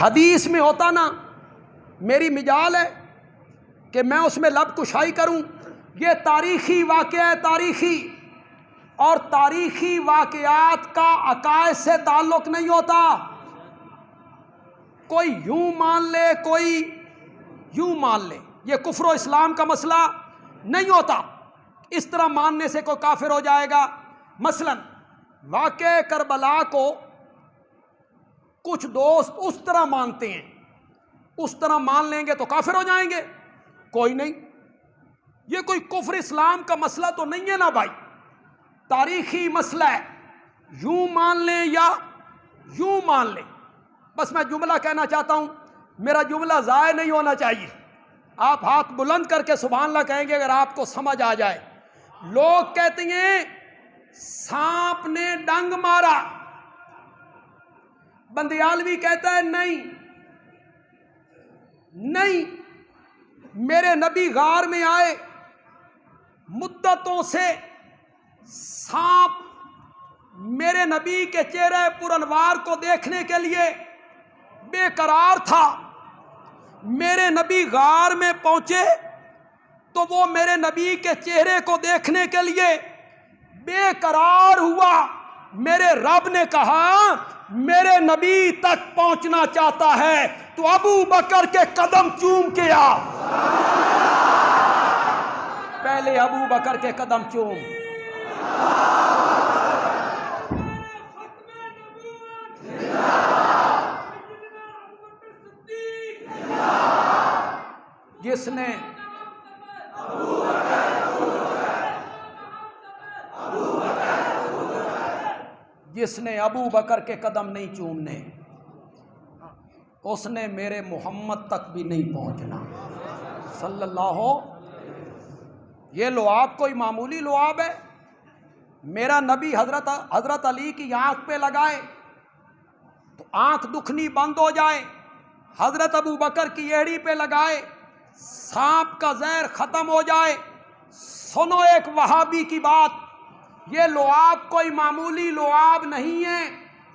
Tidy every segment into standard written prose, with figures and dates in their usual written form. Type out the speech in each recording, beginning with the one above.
حدیث میں ہوتا نا میری مجال ہے کہ میں اس میں لب کشائی کروں، یہ تاریخی واقعہ ہے، تاریخی، اور تاریخی واقعات کا عقائد سے تعلق نہیں ہوتا۔ کوئی یوں مان لے، کوئی یوں مان لے، یہ کفر و اسلام کا مسئلہ نہیں ہوتا۔ اس طرح ماننے سے کوئی کافر ہو جائے گا۔ مثلا واقعہ کربلا کو کچھ دوست اس طرح مانتے ہیں، اس طرح مان لیں گے تو کافر ہو جائیں گے؟ کوئی نہیں، یہ کوئی کفر اسلام کا مسئلہ تو نہیں ہے نا بھائی، تاریخی مسئلہ ہے، یوں مان لیں یا یوں مان لیں۔ بس میں جملہ کہنا چاہتا ہوں، میرا جملہ ضائع نہیں ہونا چاہیے۔ آپ ہاتھ بلند کر کے سبحان اللہ کہیں گے اگر آپ کو سمجھ آ جائے۔ لوگ کہتے ہیں سانپ نے ڈنگ مارا، بندیالوی کہتا ہے نہیں نہیں، میرے نبی غار میں آئے، مدتوں سے سانپ میرے نبی کے چہرے پر انوار کو دیکھنے کے لیے بے قرار تھا۔ میرے نبی غار میں پہنچے تو وہ میرے نبی کے چہرے کو دیکھنے کے لیے بے قرار ہوا۔ میرے رب نے کہا میرے نبی تک پہنچنا چاہتا ہے تو ابو بکر کے قدم چوم کے آ، پہلے ابو بکر کے قدم چوم۔ جس نے ابو بکر کے قدم نہیں چومنے، اس نے میرے محمد تک بھی نہیں پہنچنا صلی اللہ ہو۔ یہ لعاب کوئی معمولی لعاب ہے؟ میرا نبی حضرت علی کی آنکھ پہ لگائے تو آنکھ دکھنی بند ہو جائے، حضرت ابو بکر کی ایڑی پہ لگائے سانپ کا زہر ختم ہو جائے۔ سنو ایک وہابی کی بات، یہ لعاب کوئی معمولی لعاب نہیں ہے۔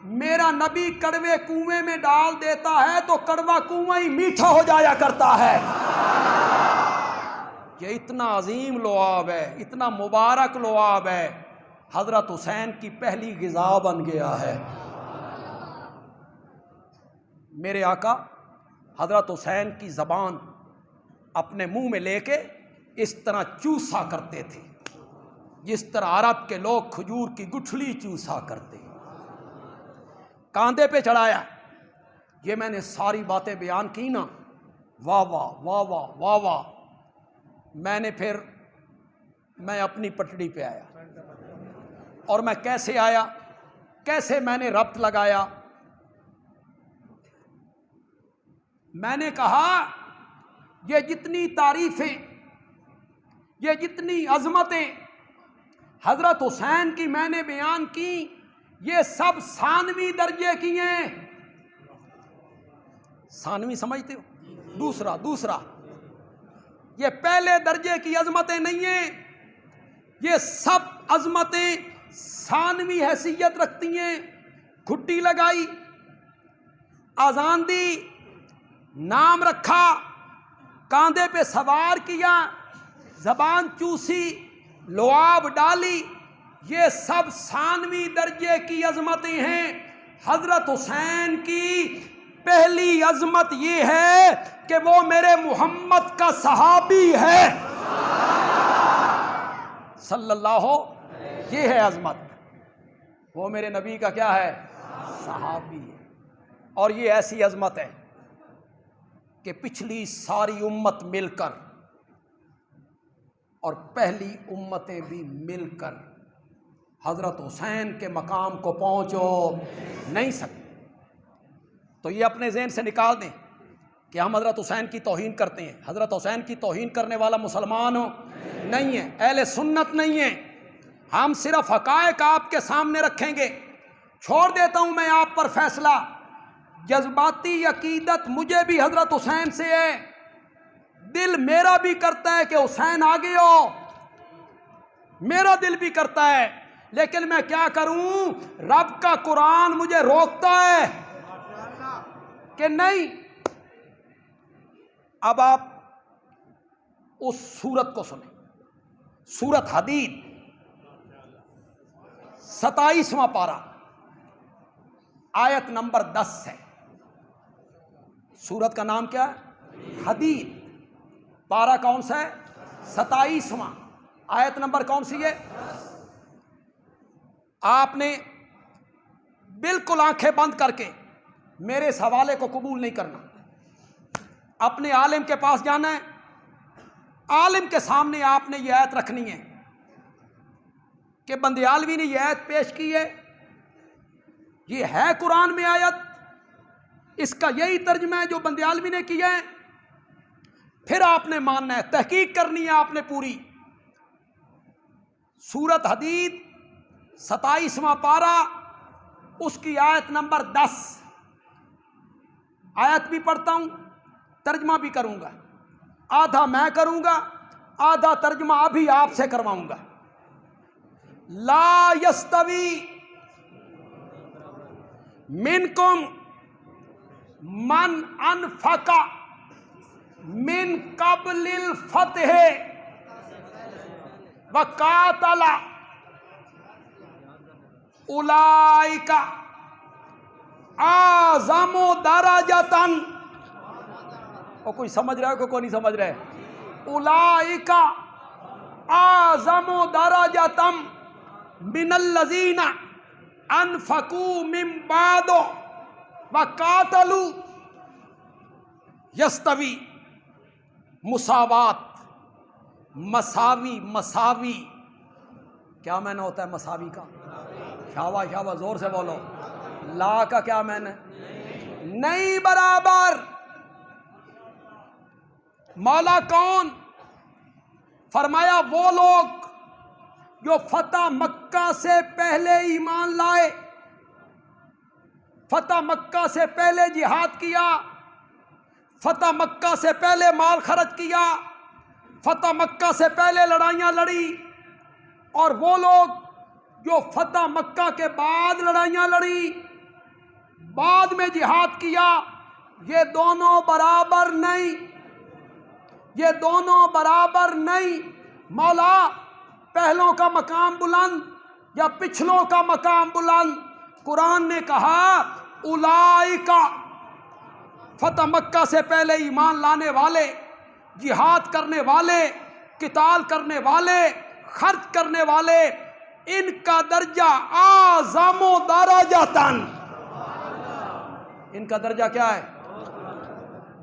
میرا نبی کڑوے کنویں میں ڈال دیتا ہے تو کڑوا کنواں ہی میٹھا ہو جایا کرتا ہے۔ یہ اتنا عظیم لعاب ہے، اتنا مبارک لعاب ہے، حضرت حسین کی پہلی غذا بن گیا ہے۔ میرے آقا حضرت حسین کی زبان اپنے منہ میں لے کے اس طرح چوسا کرتے تھے جس طرح عرب کے لوگ کھجور کی گٹھلی چوسا کرتے۔ کاندھے پہ چڑھایا، یہ میں نے ساری باتیں بیان کی نا، واہ واہ واہ واہ واہ واہ، میں اپنی پٹڑی پہ آیا، اور میں کیسے آیا، کیسے میں نے ربط لگایا۔ میں نے کہا یہ جتنی تعریفیں، یہ جتنی عظمتیں حضرت حسین کی میں نے بیان کی، یہ سب ثانوی درجے کی ہیں۔ ثانوی سمجھتے ہو؟ دوسرا یہ پہلے درجے کی عظمتیں نہیں ہیں، یہ سب عظمتیں ثانوی حیثیت رکھتی ہیں۔ گھٹی لگائی، اذان دی، نام رکھا، کاندھے پہ سوار کیا، زبان چوسی، لعاب ڈالی، یہ سب ثانوی درجے کی عظمتیں ہیں۔ حضرت حسین کی پہلی عظمت یہ ہے کہ وہ میرے محمد کا صحابی ہے صلی اللہ ہو۔ یہ ہے عظمت، وہ میرے نبی کا کیا ہے؟ صحابی ہے۔ اور یہ ایسی عظمت ہے کہ پچھلی ساری امت مل کر اور پہلی امتیں بھی مل کر حضرت حسین کے مقام کو پہنچو نہیں سکتے۔ تو یہ اپنے ذہن سے نکال دیں کہ ہم حضرت حسین کی توہین کرتے ہیں۔ حضرت حسین کی توہین کرنے والا مسلمان نہیں ہے، اہل سنت نہیں ہے۔ ہم صرف حقائق آپ کے سامنے رکھیں گے۔ چھوڑ دیتا ہوں میں آپ پر فیصلہ، جذباتی عقیدت مجھے بھی حضرت حسین سے ہے، دل میرا بھی کرتا ہے کہ حسین آگے ہو، میرا دل بھی کرتا ہے، لیکن میں کیا کروں، رب کا قرآن مجھے روکتا ہے۔ کہ نہیں. اب آپ اس سورت کو سنیں. سورت حدید 27واں پارہ آیت نمبر 10 ہے. سورت کا نام کیا ہے؟ حدید. پارہ کون سا ہے؟ 27واں. آیت نمبر کون سی ہے؟ آپ نے بالکل آنکھیں بند کر کے میرے اس حوالے کو قبول نہیں کرنا. اپنے عالم کے پاس جانا ہے. عالم کے سامنے آپ نے یہ آیت رکھنی ہے کہ بندیالوی نے یہ آیت پیش کی ہے، یہ ہے قرآن میں آیت، اس کا یہی ترجمہ ہے جو بندیالوی نے کیا ہے. پھر آپ نے ماننا ہے، تحقیق کرنی ہے آپ نے پوری. سورت حدید 27واں پارہ، اس کی آیت نمبر 10. آیت بھی پڑھتا ہوں، ترجمہ بھی کروں گا. آدھا میں کروں گا، آدھا ترجمہ ابھی آپ سے کرواؤں گا. لا یستوی منکم من انفق من قبل الفتح وقاتل اولئک اعظم درجۃ. اور کوئی سمجھ رہا ہے کوئی نہیں سمجھ رہا ہے؟ اولئک اعظم درجۃ من الذین انفقوا من بعد وقاتلوا. یستوی مساوات، مساوی، مساوی کیا معنی ہوتا ہے مساوی کا؟ شاباش شاباش، زور سے بولو. لا کا کیا معنی؟ نہیں برابر. مولا کون؟ فرمایا وہ لوگ جو فتح مکہ سے پہلے ایمان لائے، فتح مکہ سے پہلے جہاد کیا، فتح مکہ سے پہلے مال خرچ کیا، فتح مکہ سے پہلے لڑائیاں لڑی، اور وہ لوگ جو فتح مکہ کے بعد لڑائیاں لڑی، بعد میں جہاد کیا. یہ دونوں برابر نہیں، یہ دونوں برابر نہیں. مولا پہلوں کا مقام بلند یا پچھلوں کا مقام بلند؟ قرآن نے کہا اولئک، فتح مکہ سے پہلے ایمان لانے والے، جہاد کرنے والے، قتال کرنے والے، خرچ کرنے والے، ان کا درجہ اعظم درجۃ. ان کا درجہ کیا ہے؟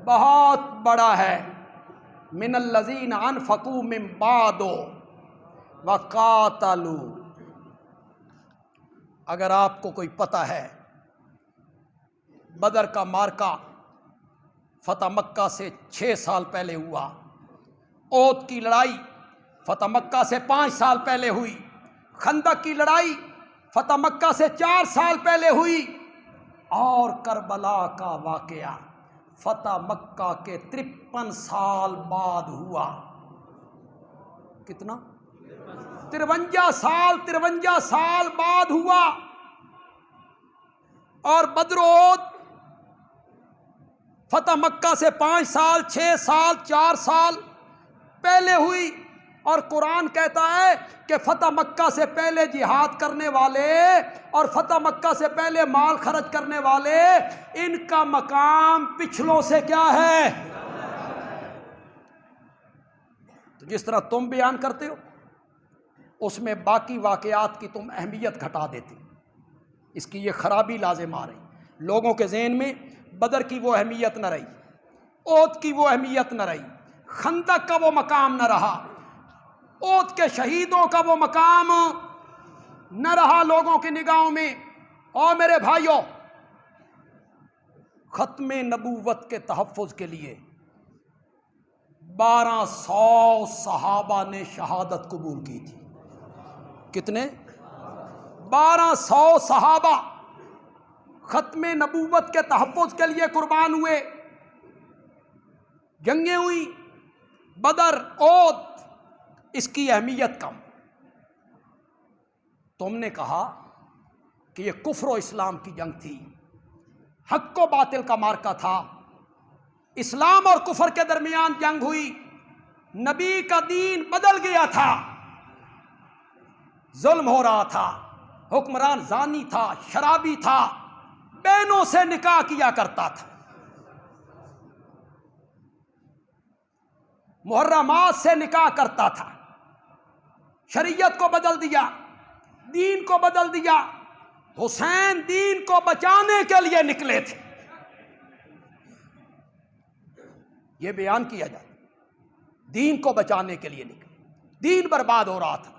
بہت بڑا ہے. من الذین انفقوا من بعد وقاتلوا. اگر آپ کو کوئی پتہ ہے بدر کا مارکا فتح مکہ سے 6 سال پہلے ہوا، احد کی لڑائی فتح مکہ سے 5 سال پہلے ہوئی، خندق کی لڑائی فتح مکہ سے 4 سال پہلے ہوئی، اور کربلا کا واقعہ فتح مکہ کے 53 سال بعد ہوا. کتنا؟ 53 سال بعد ہوا. اور بدر و احد فتح مکہ سے 5 سال، 6 سال، 4 سال پہلے ہوئی. اور قرآن کہتا ہے کہ فتح مکہ سے پہلے جہاد کرنے والے اور فتح مکہ سے پہلے مال خرچ کرنے والے، ان کا مقام پچھلوں سے کیا ہے؟ تو جس طرح تم بیان کرتے ہو اس میں باقی واقعات کی تم اہمیت گھٹا دیتے. اس کی یہ خرابی لازم آ رہی. لوگوں کے ذہن میں بدر کی وہ اہمیت نہ رہی، احد کی وہ اہمیت نہ رہی، خندق کا وہ مقام نہ رہا، احد کے شہیدوں کا وہ مقام نہ رہا لوگوں کی نگاہوں میں. اور میرے بھائیوں، ختم نبوت کے تحفظ کے لیے 1200 صحابہ نے شہادت قبول کی تھی. کتنے؟ 1200 صحابہ ختم نبوت کے تحفظ کے لیے قربان ہوئے. جنگیں ہوئی، بدر، احد، اس کی اہمیت کم. تم نے کہا کہ یہ کفر و اسلام کی جنگ تھی، حق و باطل کا مارکا تھا، اسلام اور کفر کے درمیان جنگ ہوئی، نبی کا دین بدل گیا تھا، ظلم ہو رہا تھا، حکمران زانی تھا، شرابی تھا، بہنوں سے نکاح کیا کرتا تھا، محرمات سے نکاح کرتا تھا، شریعت کو بدل دیا، دین کو بدل دیا۔ حسین دین کو بچانے کے لیے نکلے تھے، یہ بیان کیا جاتا، دین کو بچانے کے لیے نکلے، دین برباد ہو رہا تھا،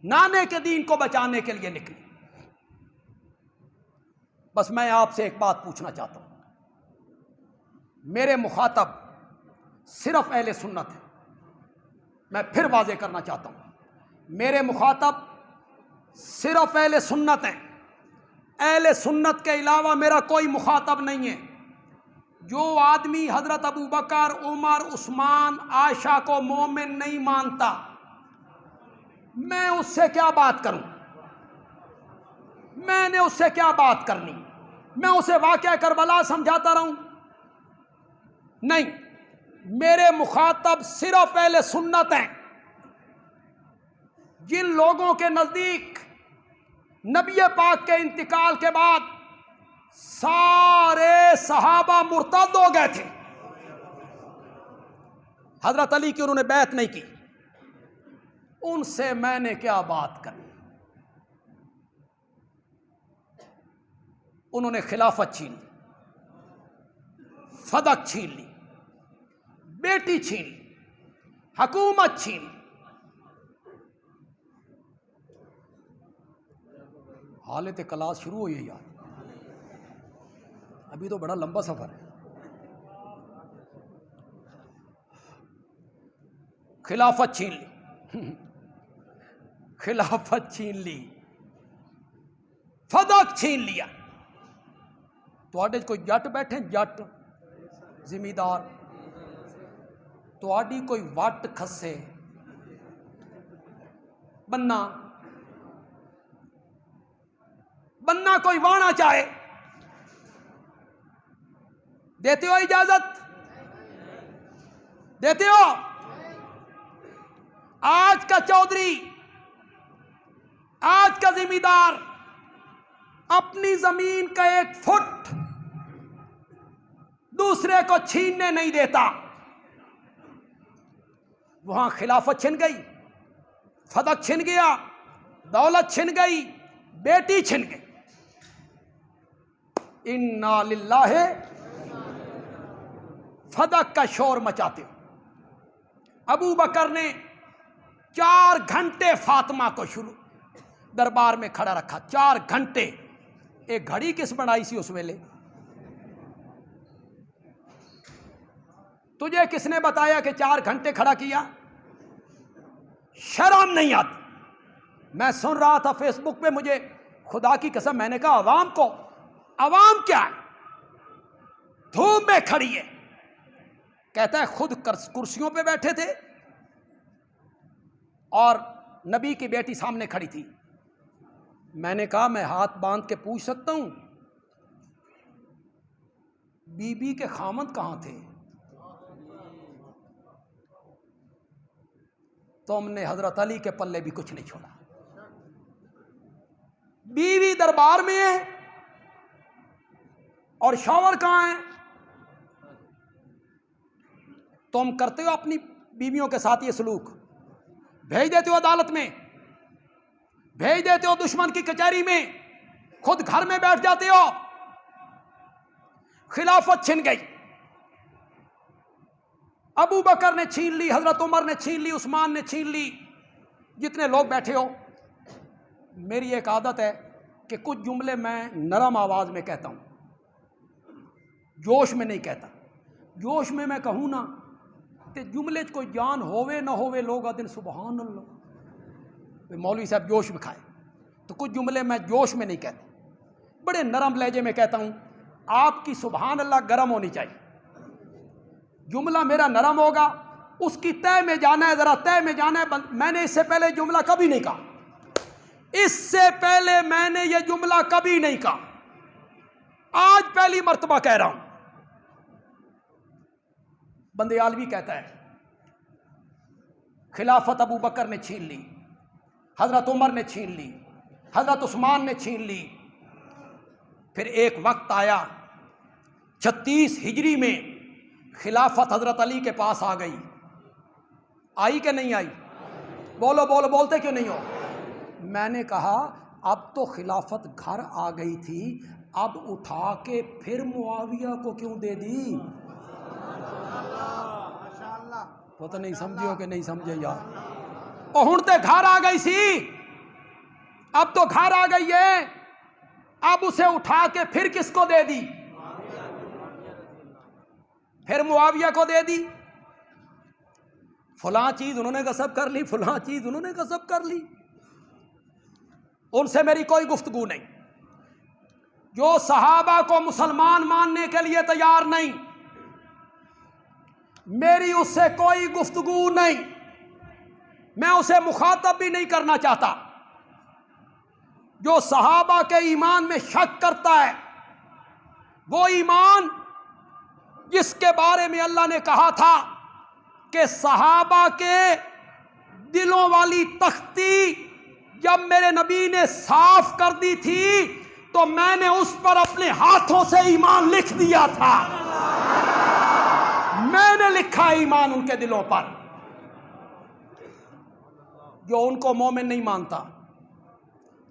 نانے کے دین کو بچانے کے لیے نکلے۔ بس میں آپ سے ایک بات پوچھنا چاہتا ہوں، میرے مخاطب صرف اہل سنت ہیں، میں پھر واضح کرنا چاہتا ہوں، میرے مخاطب صرف اہل سنت ہیں، اہل سنت کے علاوہ میرا کوئی مخاطب نہیں ہے۔ جو آدمی حضرت ابو بکر، عمر، عثمان، عائشہ کو مومن نہیں مانتا، میں اس سے کیا بات کروں؟ میں نے اس سے کیا بات کرنی؟ میں اسے واقعہ کربلا سمجھاتا رہوں؟ نہیں، میرے مخاطب صرف اہل سنت ہیں، جن لوگوں کے نزدیک نبی پاک کے انتقال کے بعد سارے صحابہ مرتد ہو گئے تھے، حضرت علی کی انہوں نے بیعت نہیں کی، ان سے میں نے کیا بات کرنی؟ انہوں نے خلافت چھین لی، فدق چھین لی، بیٹی چھین لی، حکومت چھین لی۔ حالت کلاس شروع ہوئی ہے یار، ابھی تو بڑا لمبا سفر ہے۔ خلافت چھین لی، خلافت چھین لی، فدق چھین لیا۔ تواڈے کوئی جٹ بیٹھے، جٹ زمیندار، تواڈی کوئی وٹ کھسے بننا کوئی وانا چاہے، دیتے ہو اجازت؟ دیتے ہو؟ آج کا چودھری، آج کا زمیندار اپنی زمین کا ایک فٹ دوسرے کو چھیننے نہیں دیتا، وہاں خلافت چھن گئی، فدق چھن گیا، دولت چھن گئی، بیٹی چھن گئی۔ انا للہ، فدق کا شور مچاتے ہو۔ ابو بکر نے 4 گھنٹے فاطمہ کو شروع دربار میں کھڑا رکھا، 4 گھنٹے۔ ایک گھڑی کس بنائی سی اس ویلے؟ تجھے کس نے بتایا کہ 4 گھنٹے کھڑا کیا؟ شرم نہیں آتی؟ میں سن رہا تھا فیس بک پہ، مجھے خدا کی قسم، میں نے کہا عوام کیا ہے، دھوپ میں کھڑی ہے، کہتا ہے خود کرسیوں پہ بیٹھے تھے اور نبی کی بیٹی سامنے کھڑی تھی۔ میں نے کہا میں ہاتھ باندھ کے پوچھ سکتا ہوں، بی بی کے خامند کہاں تھے؟ تم نے حضرت علی کے پلے بھی کچھ نہیں چھوڑا، بیوی دربار میں ہے اور شوہر کہاں ہے؟ تم کرتے ہو اپنی بیویوں کے ساتھ یہ سلوک؟ بھیج دیتے ہو عدالت میں، بھیج دیتے ہو دشمن کی کچہری میں، خود گھر میں بیٹھ جاتے ہو۔ خلافت چھن گئی، ابو بکر نے چھین لی، حضرت عمر نے چھین لی، عثمان نے چھین لی۔ جتنے لوگ بیٹھے ہو، میری ایک عادت ہے کہ کچھ جملے میں نرم آواز میں کہتا ہوں، جوش میں نہیں کہتا۔ جوش میں کہوں نا تے جملے کوئی جان ہووے نہ ہووے، لوگ آدھے سبحان اللہ، مولوی صاحب جوش میں کھائے، تو کچھ جملے میں جوش میں نہیں کہتا، بڑے نرم لہجے میں کہتا ہوں۔ آپ کی سبحان اللہ گرم ہونی چاہیے، جملہ میرا نرم ہوگا، اس کی تہ میں جانا ہے، ذرا تہ میں جانا ہے۔ میں نے اس سے پہلے جملہ کبھی نہیں کہا، اس سے پہلے میں نے یہ جملہ کبھی نہیں کہا، آج پہلی مرتبہ کہہ رہا ہوں، بندیالوی کہتا ہے خلافت ابو بکر نے چھین لی، حضرت عمر نے چھین لی، حضرت عثمان نے چھین لی، پھر ایک وقت آیا 36 ہجری میں خلافت حضرت علی کے پاس آ گئی، آئی کہ نہیں آئی؟ بولو بولو، بولتے کیوں نہیں ہو؟ میں نے کہا اب تو خلافت گھر آ گئی تھی، اب اٹھا کے پھر معاویہ کو کیوں دے دی؟ پتہ نہیں سمجھے ہو کہ نہیں سمجھے یار؟ اور ہن تے گھر آ گئی سی، اب تو گھر آ گئی ہے، اب اسے اٹھا کے پھر کس کو دے دی؟ پھر معاویہ کو دے دی۔ فلاں چیز انہوں نے غصب کر لی، فلاں چیز انہوں نے غصب کر لی، ان سے میری کوئی گفتگو نہیں۔ جو صحابہ کو مسلمان ماننے کے لیے تیار نہیں، میری اس سے کوئی گفتگو نہیں، میں اسے مخاطب بھی نہیں کرنا چاہتا۔ جو صحابہ کے ایمان میں شک کرتا ہے، وہ ایمان جس کے بارے میں اللہ نے کہا تھا کہ صحابہ کے دلوں والی تختی جب میرے نبی نے صاف کر دی تھی تو میں نے اس پر اپنے ہاتھوں سے ایمان لکھ دیا تھا، میں نے لکھا ایمان ان کے دلوں پر۔ جو ان کو مومن نہیں مانتا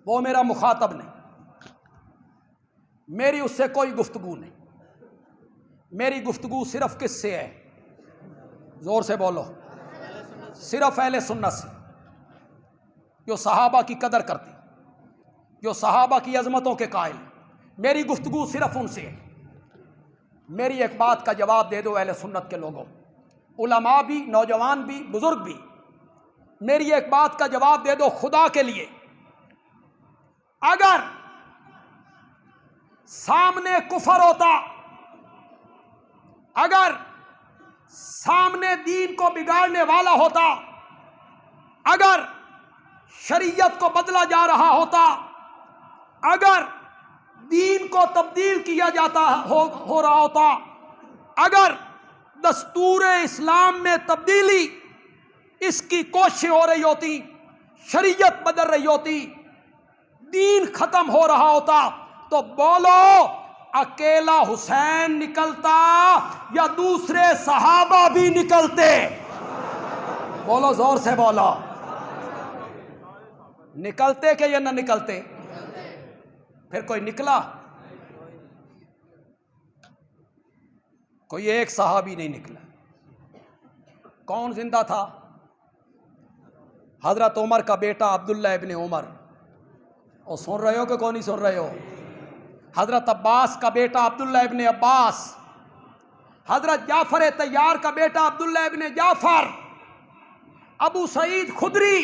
وہ میرا مخاطب نہیں، میری اس سے کوئی گفتگو نہیں، میری گفتگو صرف کس سے ہے؟ زور سے بولو، صرف اہل سنت سے، جو صحابہ کی قدر کرتی، جو صحابہ کی عظمتوں کے قائل۔ میری گفتگو صرف ان سے ہے۔ میری ایک بات کا جواب دے دو اہل سنت کے لوگوں، علماء بھی، نوجوان بھی، بزرگ بھی، میری ایک بات کا جواب دے دو خدا کے لیے، اگر سامنے کفر ہوتا، اگر سامنے دین کو بگاڑنے والا ہوتا، اگر شریعت کو بدلا جا رہا ہوتا، اگر دین کو تبدیل کیا جاتا ہو رہا ہوتا، اگر دستور اسلام میں تبدیلی اس کی کوشش ہو رہی ہوتی، شریعت بدل رہی ہوتی، دین ختم ہو رہا ہوتا، تو بولو اکیلا حسین نکلتا یا دوسرے صحابہ بھی نکلتے؟ بولو زور سے بولو، نکلتے کہ یا نہ نکلتے؟ پھر کوئی نکلا؟ کوئی ایک صحابی نہیں نکلا۔ کون زندہ تھا؟ حضرت عمر کا بیٹا عبداللہ ابن عمر، اور سن رہے ہو کہ کون نہیں سن رہے ہو؟ حضرت عباس کا بیٹا عبداللہ ابن عباس، حضرت جعفر طیار کا بیٹا عبداللہ ابن جعفر، ابو سعید خدری،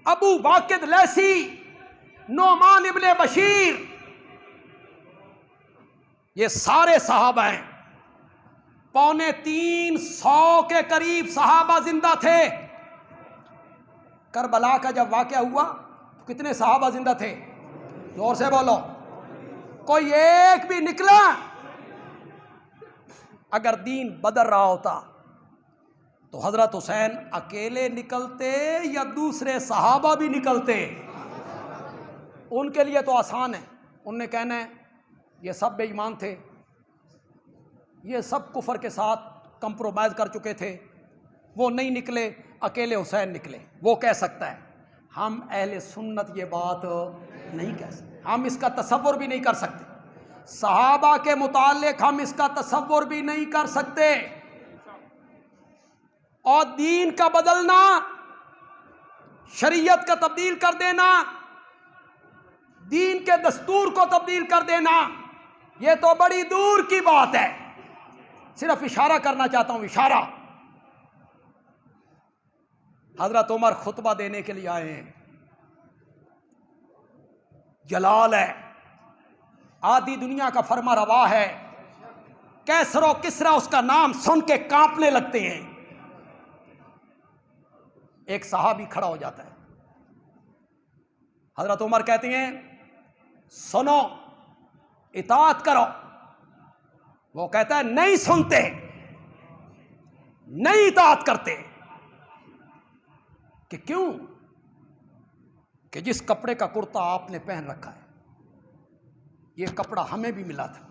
ابو واقد لیثی، نعمان ابن بشیر، یہ سارے صحابہ ہیں۔ 350 کے قریب صحابہ زندہ تھے۔ کربلا کا جب واقعہ ہوا تو کتنے صحابہ زندہ تھے؟ زور سے بولو، کوئی ایک بھی نکلا؟ اگر دین بدل رہا ہوتا تو حضرت حسین اکیلے نکلتے یا دوسرے صحابہ بھی نکلتے؟ ان کے لیے تو آسان ہے، انہوں نے کہنا ہے یہ سب بے ایمان تھے، یہ سب کفر کے ساتھ کمپرومائز کر چکے تھے، وہ نہیں نکلے، اکیلے حسین نکلے۔ وہ کہہ سکتا ہے، ہم اہل سنت یہ بات نہیں کہہ سکتے، ہم اس کا تصور بھی نہیں کر سکتے، صحابہ کے متعلق ہم اس کا تصور بھی نہیں کر سکتے۔ اور دین کا بدلنا، شریعت کا تبدیل کر دینا، دین کے دستور کو تبدیل کر دینا، یہ تو بڑی دور کی بات ہے۔ صرف اشارہ کرنا چاہتا ہوں، اشارہ۔ حضرت عمر خطبہ دینے کے لیے آئے ہیں، جلال ہے، آدھی دنیا کا فرما روا ہے، کیسر و کسرا اس کا نام سن کے کانپنے لگتے ہیں۔ ایک صحابی کھڑا ہو جاتا ہے، حضرت عمر کہتے ہیں سنو، اطاعت کرو. وہ کہتا ہے نہیں سنتے, نہیں اطاعت کرتے. کہ کیوں؟ کہ جس کپڑے کا کرتا آپ نے پہن رکھا ہے, یہ کپڑا ہمیں بھی ملا تھا,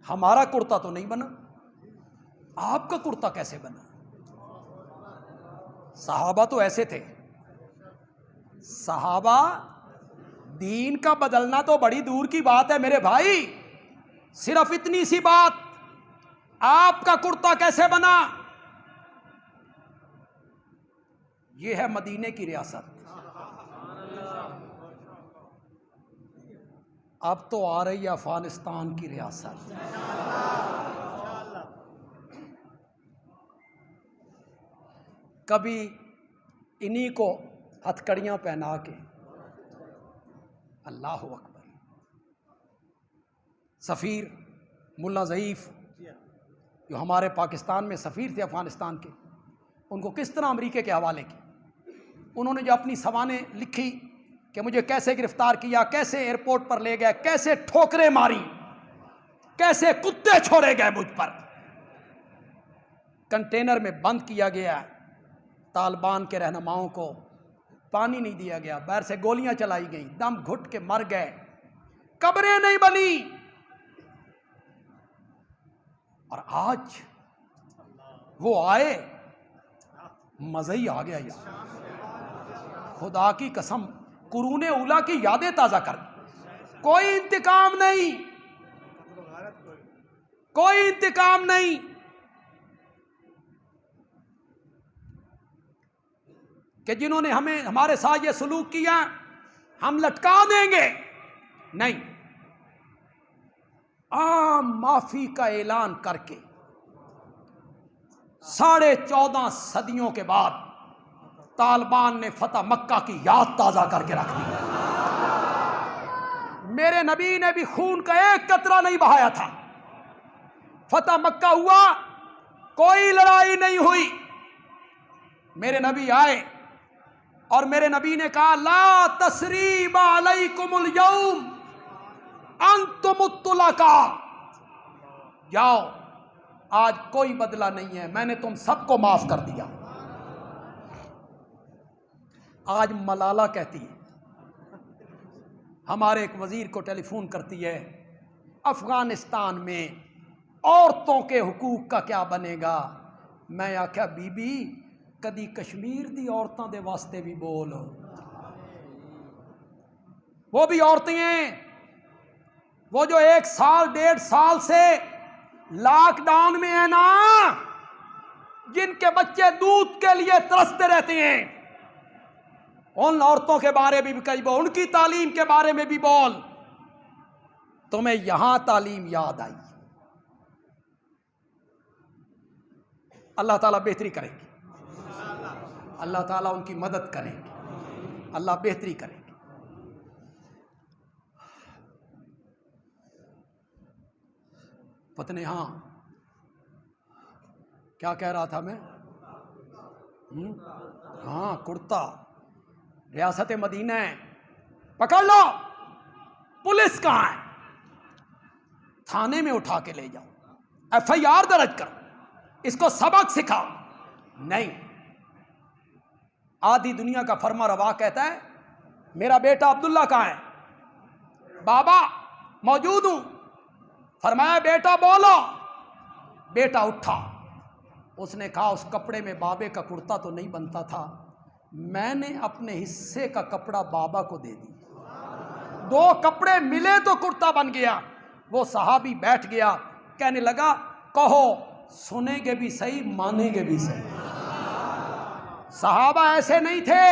ہمارا کرتا تو نہیں بنا, آپ کا کرتا کیسے بنا؟ صحابہ تو ایسے تھے. صحابہ, دین کا بدلنا تو بڑی دور کی بات ہے میرے بھائی. صرف اتنی سی بات, آپ کا کرتا کیسے بنا؟ یہ ہے مدینے کی ریاست. اب تو آ رہی ہے افغانستان کی ریاست. کبھی انہی کو ہتھکڑیاں پہنا کے, اللہ اکبر, سفیر ملا ضعیف جو ہمارے پاکستان میں سفیر تھے افغانستان کے, ان کو کس طرح امریکہ کے حوالے کی. انہوں نے جو اپنی سوانح لکھی کہ مجھے کیسے گرفتار کیا, کیسے ایئرپورٹ پر لے گئے, کیسے ٹھوکریں ماری, کیسے کتے چھوڑے گئے مجھ پر, کنٹینر میں بند کیا گیا, طالبان کے رہنماؤں کو پانی نہیں دیا گیا, باہر سے گولیاں چلائی گئیں, دم گھٹ کے مر گئے, قبریں نہیں بنی. اور آج وہ آئے, مزہ ہی آ گیا یار. خدا کی قسم, قرون اولیٰ کی یادیں تازہ کر دی. کوئی انتقام نہیں, کوئی انتقام نہیں. کہ جنہوں نے ہمارے ساتھ یہ سلوک کیا ہم لٹکا دیں گے, نہیں. عام معافی کا اعلان کر کے 14.5 صدیوں کے بعد طالبان نے فتح مکہ کی یاد تازہ کر کے رکھ دی. میرے نبی نے بھی خون کا ایک قطرہ نہیں بہایا تھا. فتح مکہ ہوا, کوئی لڑائی نہیں ہوئی. میرے نبی آئے اور میرے نبی نے کہا لا تثریب علیکم الیوم انتم الطلقاء, جاؤ آج کوئی بدلہ نہیں ہے, میں نے تم سب کو معاف کر دیا. آج ملالہ کہتی ہے, ہمارے ایک وزیر کو ٹیلی فون کرتی ہے, افغانستان میں عورتوں کے حقوق کا کیا بنے گا. میں آخیا بی بی کدی کشمیر دی عورتوں دے واسطے بھی بول, وہ بھی عورتیں ہیں, وہ جو 1 سال 1.5 سال سے لاک ڈاؤن میں ہیں نا, جن کے بچے دودھ کے لیے ترستے رہتے ہیں, ان عورتوں کے بارے میں بھی کئی بول, ان کی تعلیم کے بارے میں بھی بول. تمہیں یہاں تعلیم یاد آئی. اللہ تعالیٰ بہتری کریں گے, اللہ تعالیٰ ان کی مدد کریں گے, اللہ بہتری کریں گے. پتنے ہاں کیا کہہ رہا تھا میں, ہاں کرتا, ریاست مدینہ ہے, پکڑ لو, پولیس کہاں ہے, تھانے میں اٹھا کے لے جاؤ, FIR درج کرو, اس کو سبق سکھاؤ. نہیں, آدھی دنیا کا فرما روا کہتا ہے میرا بیٹا عبداللہ کہاں ہے, بابا موجود ہوں. فرمایا بیٹا بولو, بیٹا اٹھا. اس نے کہا اس کپڑے میں بابے کا کرتا تو نہیں بنتا تھا, میں نے اپنے حصے کا کپڑا بابا کو دے دی, 2 کپڑے ملے تو کرتا بن گیا. وہ صحابی بیٹھ گیا, کہنے لگا کہو, سنیں گے بھی صحیح مانیں گے بھی صحیح. صحابہ ایسے نہیں تھے,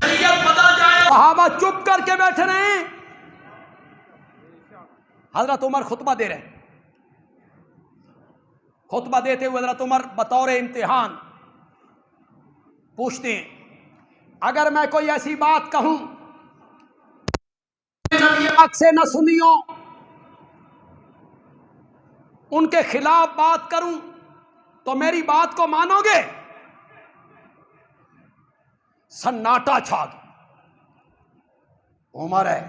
صحابہ چپ کر کے بیٹھ رہے ہیں. حضرت عمر خطبہ دے رہے ہیں, خطبہ دیتے ہوئے حضرت عمر بطور امتحان پوچھتے ہیں اگر میں کوئی ایسی بات کہوں حق سے نہ سنیو, ان کے خلاف بات کروں تو میری بات کو مانو گے؟ سناٹا چھا گیا. عمر ہے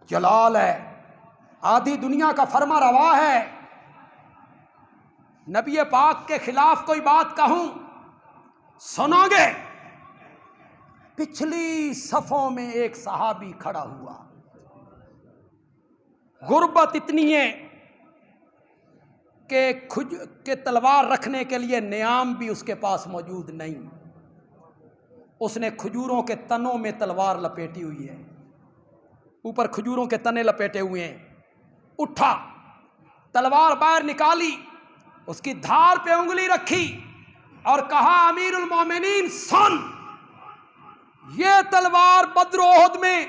جلال ہے، آدھی دنیا کا فرما روا ہے، نبی پاک کے خلاف کوئی بات کہوں سنو گے؟ پچھلی صفوں میں ایک صحابی کھڑا ہوا، غربت اتنی ہے کہ تلوار رکھنے کے لیے نیام بھی اس کے پاس موجود نہیں، اس نے کھجوروں کے تنوں میں تلوار لپیٹی ہوئی ہے، اوپر کھجوروں کے تنے لپیٹے ہوئے ہیں، اٹھا تلوار باہر نکالی، اس کی دھار پہ انگلی رکھی اور کہا امیر المومنین سن، یہ تلوار بدر و احد میں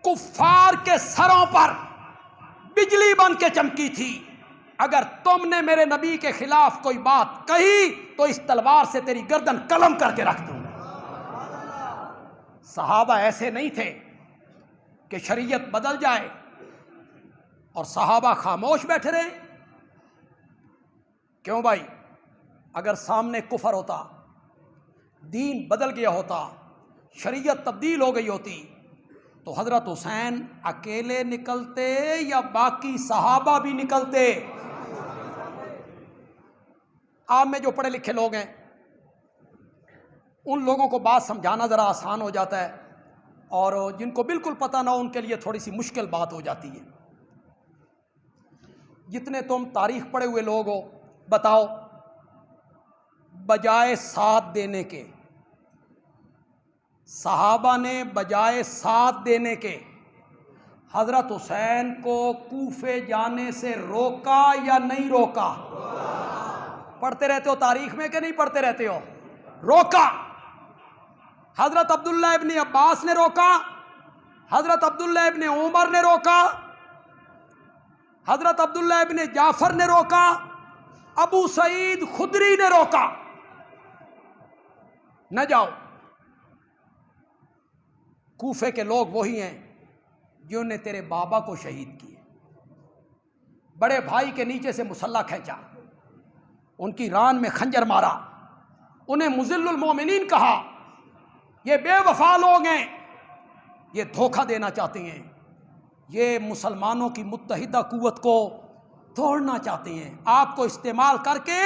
کفار کے سروں پر بجلی بن کے چمکی تھی، اگر تم نے میرے نبی کے خلاف کوئی بات کہی تو اس تلوار سے تیری گردن قلم کر کے رکھ دوں گا۔ صحابہ ایسے نہیں تھے کہ شریعت بدل جائے اور صحابہ خاموش بیٹھے رہے۔ کیوں بھائی؟ اگر سامنے کفر ہوتا، دین بدل گیا ہوتا، شریعت تبدیل ہو گئی ہوتی تو حضرت حسین اکیلے نکلتے یا باقی صحابہ بھی نکلتے؟ آپ میں جو پڑھے لکھے لوگ ہیں ان لوگوں کو بات سمجھانا ذرا آسان ہو جاتا ہے، اور جن کو بالکل پتہ نہ ہو ان کے لیے تھوڑی سی مشکل بات ہو جاتی ہے۔ جتنے تم تاریخ پڑھے ہوئے لوگ ہو، بتاؤ بجائے ساتھ دینے کے، صحابہ نے بجائے ساتھ دینے کے حضرت حسین کو کوفے جانے سے روکا یا نہیں روکا؟ پڑھتے رہتے ہو تاریخ میں کہ نہیں پڑھتے رہتے ہو؟ روکا۔ حضرت عبداللہ ابن عباس نے روکا، حضرت عبداللہ ابن عمر نے روکا، حضرت عبداللہ ابن جعفر نے روکا، ابو سعید خدری نے روکا، نہ جاؤ۔ کوفے کے لوگ وہی ہیں جنہوں نے تیرے بابا کو شہید کیے، بڑے بھائی کے نیچے سے مسلح کھینچا، ان کی ران میں خنجر مارا، انہیں مذل المومنین کہا۔ یہ بے وفا لوگ ہیں، یہ دھوکہ دینا چاہتے ہیں، یہ مسلمانوں کی متحدہ قوت کو توڑنا چاہتے ہیں، آپ کو استعمال کر کے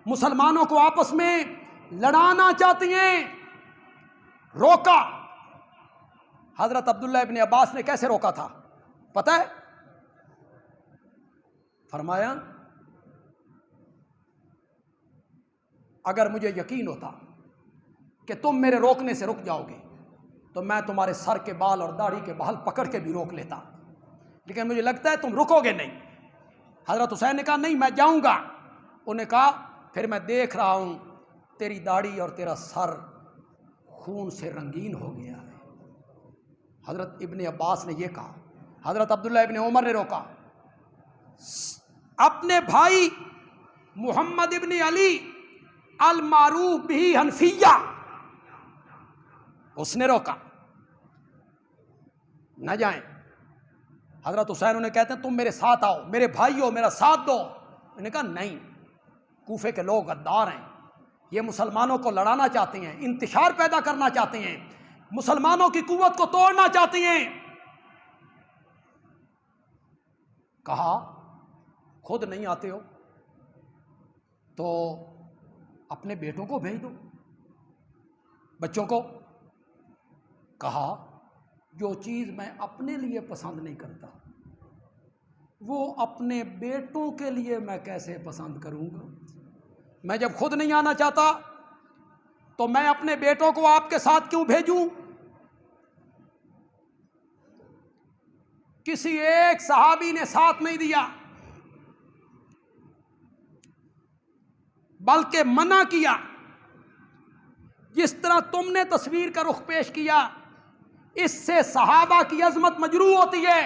مسلمانوں کو آپس میں لڑانا چاہتے ہیں۔ روکا۔ حضرت عبداللہ ابن عباس نے کیسے روکا تھا پتہ ہے؟ فرمایا اگر مجھے یقین ہوتا کہ تم میرے روکنے سے رک جاؤ گے تو میں تمہارے سر کے بال اور داڑھی کے بال پکڑ کے بھی روک لیتا، لیکن مجھے لگتا ہے تم رکو گے نہیں۔ حضرت حسین نے کہا نہیں میں جاؤں گا۔ انہوں نے کہا پھر میں دیکھ رہا ہوں تیری داڑھی اور تیرا سر خون سے رنگین ہو گیا ہے۔ حضرت ابن عباس نے یہ کہا۔ حضرت عبداللہ ابن عمر نے روکا۔ اپنے بھائی محمد ابن علی المعروف بھی حنفیہ، اس نے روکا، نہ جائیں۔ حضرت حسین انہیں کہتے ہیں تم میرے ساتھ آؤ، میرے بھائی ہو، میرا ساتھ دو۔ انہوں نے کہا نہیں، کوفے کے لوگ غدار ہیں، یہ مسلمانوں کو لڑانا چاہتے ہیں، انتشار پیدا کرنا چاہتے ہیں، مسلمانوں کی قوت کو توڑنا چاہتے ہیں۔ کہا خود نہیں آتے ہو تو اپنے بیٹوں کو بھیج دو، بچوں کو۔ کہا جو چیز میں اپنے لیے پسند نہیں کرتا وہ اپنے بیٹوں کے لیے میں کیسے پسند کروں گا؟ میں جب خود نہیں آنا چاہتا تو میں اپنے بیٹوں کو آپ کے ساتھ کیوں بھیجوں؟ کسی ایک صحابی نے ساتھ نہیں دیا بلکہ منع کیا۔ جس طرح تم نے تصویر کا رخ پیش کیا اس سے صحابہ کی عظمت مجروح ہوتی ہے،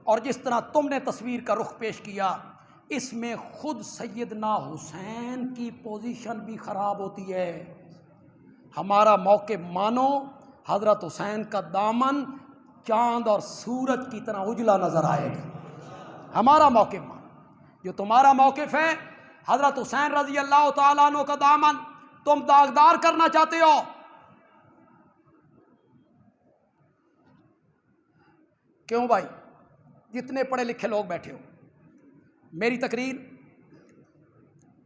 اور جس طرح تم نے تصویر کا رخ پیش کیا اس میں خود سیدنا حسین کی پوزیشن بھی خراب ہوتی ہے۔ ہمارا موقف مانو، حضرت حسین کا دامن چاند اور سورج کی طرح اجلا نظر آئے گا۔ ہمارا موقف مانو۔ جو تمہارا موقف ہے حضرت حسین رضی اللہ تعالیٰ عنہ کا دامن تم داغدار کرنا چاہتے ہو۔ کیوں بھائی؟ جتنے پڑھے لکھے لوگ بیٹھے ہو، میری تقریر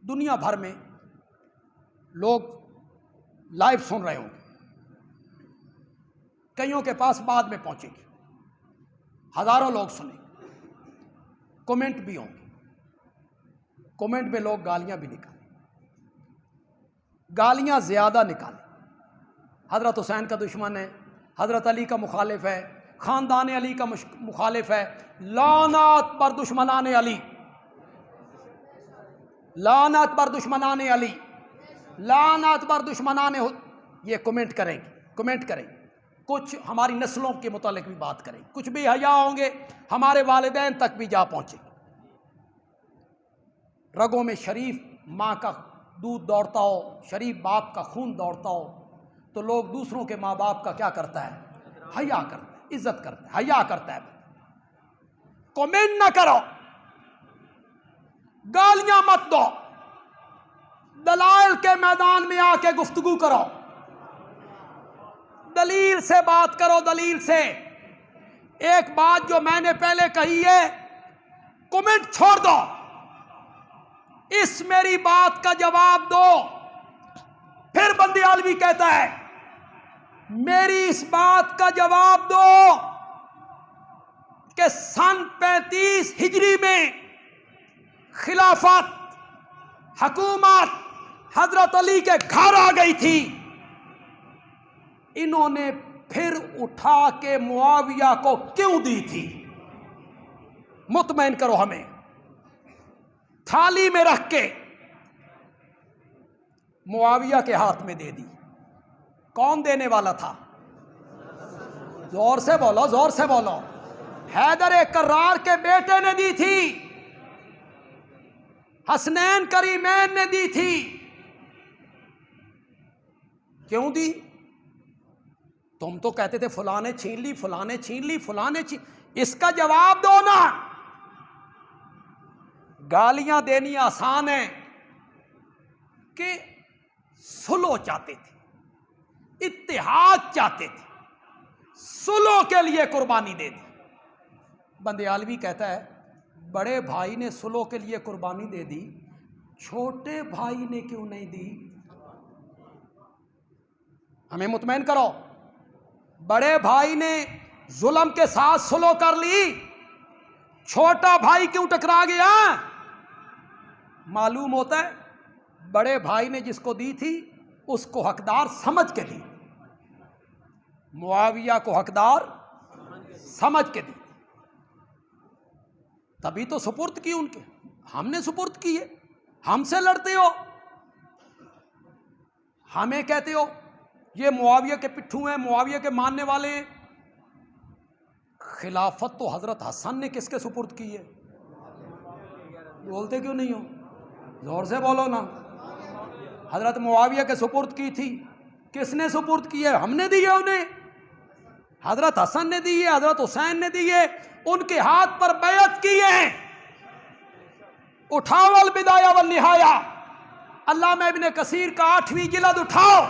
دنیا بھر میں لوگ لائیو سن رہے ہوں گے، کئیوں کے پاس بعد میں پہنچے گی، ہزاروں لوگ سنیں گے، کومنٹ بھی ہوں گے، کومنٹ میں لوگ گالیاں بھی نکالیں، گالیاں زیادہ نکالیں، حضرت حسین کا دشمن ہے، حضرت علی کا مخالف ہے، خاندان علی کا مخالف ہے، لعنت بر دشمنان علی، لعنت بر دشمنان علی، لعنت بر دشمنان، یہ کومنٹ کریں گے، کومنٹ کریں گے، کچھ ہماری نسلوں کے متعلق بھی بات کریں، کچھ بھی حیا ہوں گے، ہمارے والدین تک بھی جا پہنچے، رگوں میں شریف ماں کا دودھ دوڑتا ہو، شریف باپ کا خون دوڑتا ہو، تو لوگ دوسروں کے ماں باپ کا کیا کرتا ہے؟ حیا کرتا ہے، عزت کرتا ہے، حیا کرتا ہے۔ کومنٹ نہ کرو، گالیاں مت دو، دلائل کے میدان میں آ کے گفتگو کرو، دلیل سے بات کرو، دلیل سے۔ ایک بات جو میں نے پہلے کہی ہے، کومنٹ چھوڑ دو، اس میری بات کا جواب دو۔ پھر بندیالوی کہتا ہے میری اس بات کا جواب دو کہ سن 35 ہجری میں خلافت، حکومت حضرت علی کے گھر آ گئی تھی، انہوں نے پھر اٹھا کے معاویہ کو کیوں دی تھی؟ مطمئن کرو ہمیں۔ تھالی میں رکھ کے معاویہ کے ہاتھ میں دے دی، کون دینے والا تھا؟ زور سے بولو، زور سے بولو۔ حیدر کرار کے بیٹے نے دی تھی، حسنین کریمین نے دی تھی۔ کیوں دی؟ تم تو کہتے تھے فلاں نے چھین لی، فلاں نے چھین لی، فلاں نے چھین، اس کا جواب دو نا۔ گالیاں دینی آسان ہے، کہ صلح چاہتے تھے، اتحاد چاہتے تھے، صلح کے لیے قربانی دے دی۔ بندیالوی کہتا ہے بڑے بھائی نے صلح کے لیے قربانی دے دی، چھوٹے بھائی نے کیوں نہیں دی؟ ہمیں مطمئن کرو، بڑے بھائی نے ظلم کے ساتھ صلح کر لی، چھوٹا بھائی کیوں ٹکرا گیا؟ معلوم ہوتا ہے بڑے بھائی نے جس کو دی تھی اس کو حقدار سمجھ کے دی، معاویہ کو حقدار سمجھ کے دی، تبھی تو سپرد کی ان کے۔ ہم نے سپرد کی ہے، ہم سے لڑتے ہو، ہمیں کہتے ہو یہ معاویہ کے پٹھو ہیں، معاویہ کے ماننے والے ہیں۔ خلافت تو حضرت حسن نے کس کے سپرد کی ہے؟ بولتے کیوں نہیں ہو؟ زور سے بولو نا۔ حضرت معاویہ کے سپرد کی تھی، کس نے سپرد کی ہے؟ ہم نے دی ہے انہیں، حضرت حسن نے دی ہے، حضرت حسین نے دی ہے، ان کے ہاتھ پر بیعت کی ہے۔ اٹھاؤ البدایہ والنہایہ، علامہ ابن کثیر کا 8ویں جلد اٹھاؤ،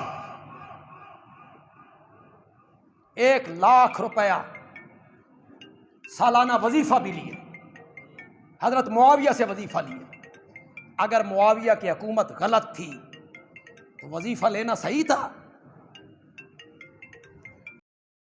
1,00,000 روپیہ سالانہ وظیفہ بھی لیے، حضرت معاویہ سے وظیفہ لیے۔ اگر معاویہ کی حکومت غلط تھی تو وظیفہ لینا صحیح تھا؟